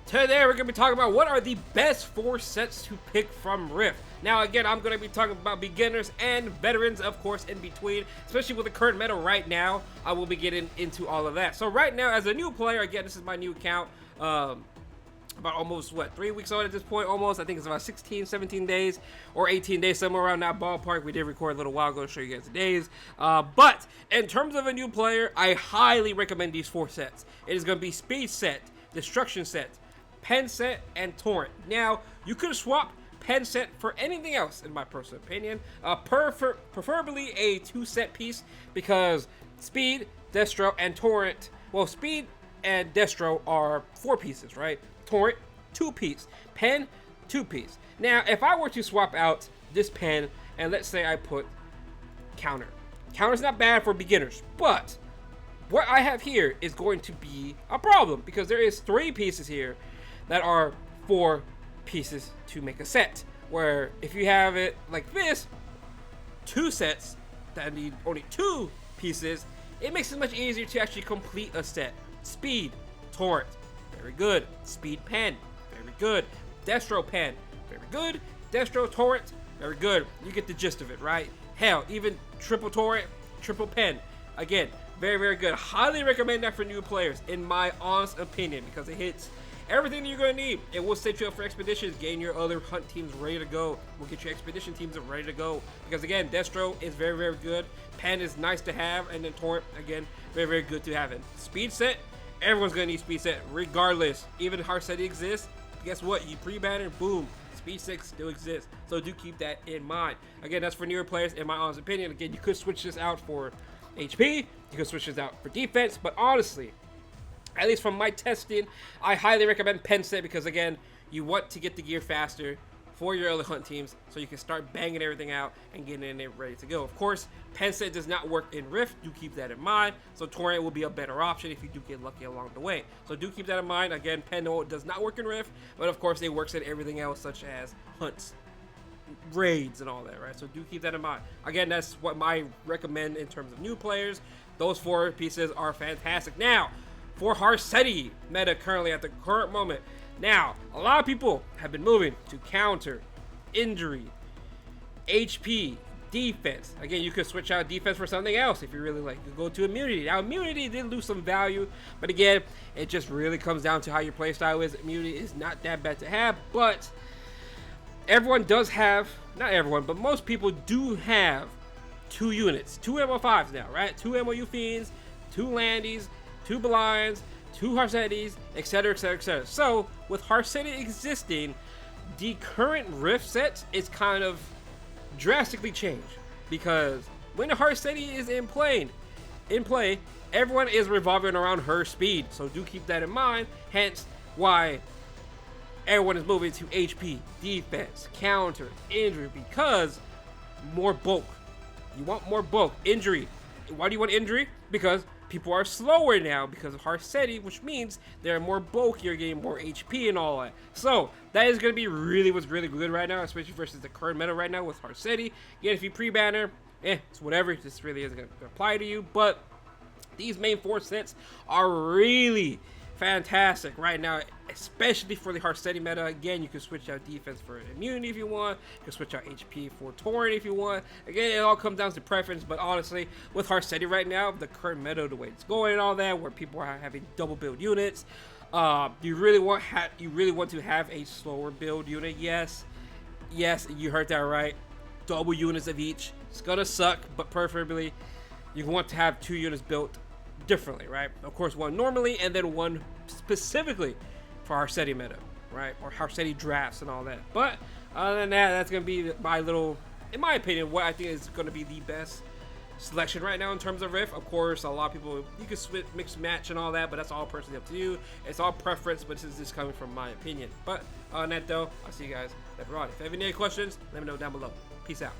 Today we're going to be talking about what are the best 4 sets to pick from Rift. Now again, I'm going to be talking about beginners and veterans, of course, in between, especially with the current meta right now. I will be getting into all of that. So right now, as a new player, again, this is my new account, about almost, 3 weeks old at this point, almost. I think it's about 16, 17 days, or 18 days, somewhere around that ballpark. We did record a little while ago to show you guys the days. But in terms of a new player, I highly recommend these 4 sets. It is going to be Speed Set, Destruction Set, Pen Set, and Torrent. Now, you could swap Pen Set for anything else, in my personal opinion. Preferably a 2-set piece, because Speed, Destro, and Torrent, well, Speed and Destro are 4 pieces, right? Torrent, 2-piece. Pen, 2-piece. Now, if I were to swap out this pen, and let's say I put Counter. Counter's not bad for beginners, but what I have here is going to be a problem, because there is 3 pieces here that are 4 pieces to make a set. Where if you have it like this, 2 sets that need only 2 pieces, it makes it much easier to actually complete a set. Speed, Torrent, very good. Speed Pen, very good. Destro Pen, very good. Destro Torrent, very good. You get the gist of it, right? Hell, even triple Torrent, triple Pen, again, very, very good. Highly recommend that for new players, in my honest opinion, because it hits everything you're going to need. It will set you up for expeditions, getting your other hunt teams ready to go. We'll get your expedition teams ready to go. Because again, Destro is very, very good. Pen is nice to have. And then Torrent, again, very, very good to have it. Speed Set, everyone's going to need Speed Set regardless. Even if Heart Set exists, guess what? You pre-banner, boom. Speed 6 still exists. So do keep that in mind. Again, that's for newer players, in my honest opinion. Again, you could switch this out for HP. You could switch this out for defense. But honestly, at least from my testing, I highly recommend Pen Set, because again, you want to get the gear faster for your early hunt teams, so you can start banging everything out and getting in there ready to go. Of course, Pen Set does not work in Rift. Do keep that in mind. So Torrent will be a better option if you do get lucky along the way. So do keep that in mind. Again, Pen does not work in Rift, but of course it works in everything else, such as hunts, raids, and all that, right? So do keep that in mind. Again, that's what I recommend in terms of new players. Those 4 pieces are fantastic. Now, for Harseti meta currently at the current moment. Now, a lot of people have been moving to counter, injury, HP, defense. Again, you could switch out defense for something else if you really like. You go to immunity. Now, immunity did lose some value, but again, it just really comes down to how your playstyle is. Immunity is not that bad to have, but everyone does have, not everyone, but most people do have 2 units, 2 MO5s now, right? 2 MOU Fiends, 2 Landies, 2 Blinds, 2 Harsetis, etc, etc, etc. So, with Harseti existing, the current Rift set is kind of drastically changed, because when Harseti is in play, everyone is revolving around her speed. So do keep that in mind. Hence, why everyone is moving to HP, defense, counter, injury, because more bulk. You want more bulk. Injury. Why do you want injury? Because people are slower now because of Harseti, which means they're more bulkier, getting more HP and all that. So that is going to be what's really good right now, especially versus the current meta right now with Harseti. Again, if you pre-banner, it's whatever. This really isn't going to apply to you. But these main 4 sets are really fantastic right now, especially for the Harseti meta. Again, you can switch out defense for immunity if you want. You can switch out HP for Torrent if you want. Again, it all comes down to preference, but honestly, with Harseti right now, the current meta, the way it's going and all that, where people are having double build units, you really want to have a slower build unit. Yes, you heard that right. Double units of each. It's gonna suck, but preferably you want to have 2 units built differently, right? Of course, 1 normally, and then 1 specifically for Harseti meta, right? Or Harseti drafts and all that. But other than that, that's gonna be my little, in my opinion, what I think is gonna be the best selection right now in terms of Rift. Of course, a lot of people, you can switch, mix, match, and all that, but that's all personally up to you. It's all preference, but this is just coming from my opinion. But other than that, though, I'll see you guys later on. If you have any questions, let me know down below. Peace out.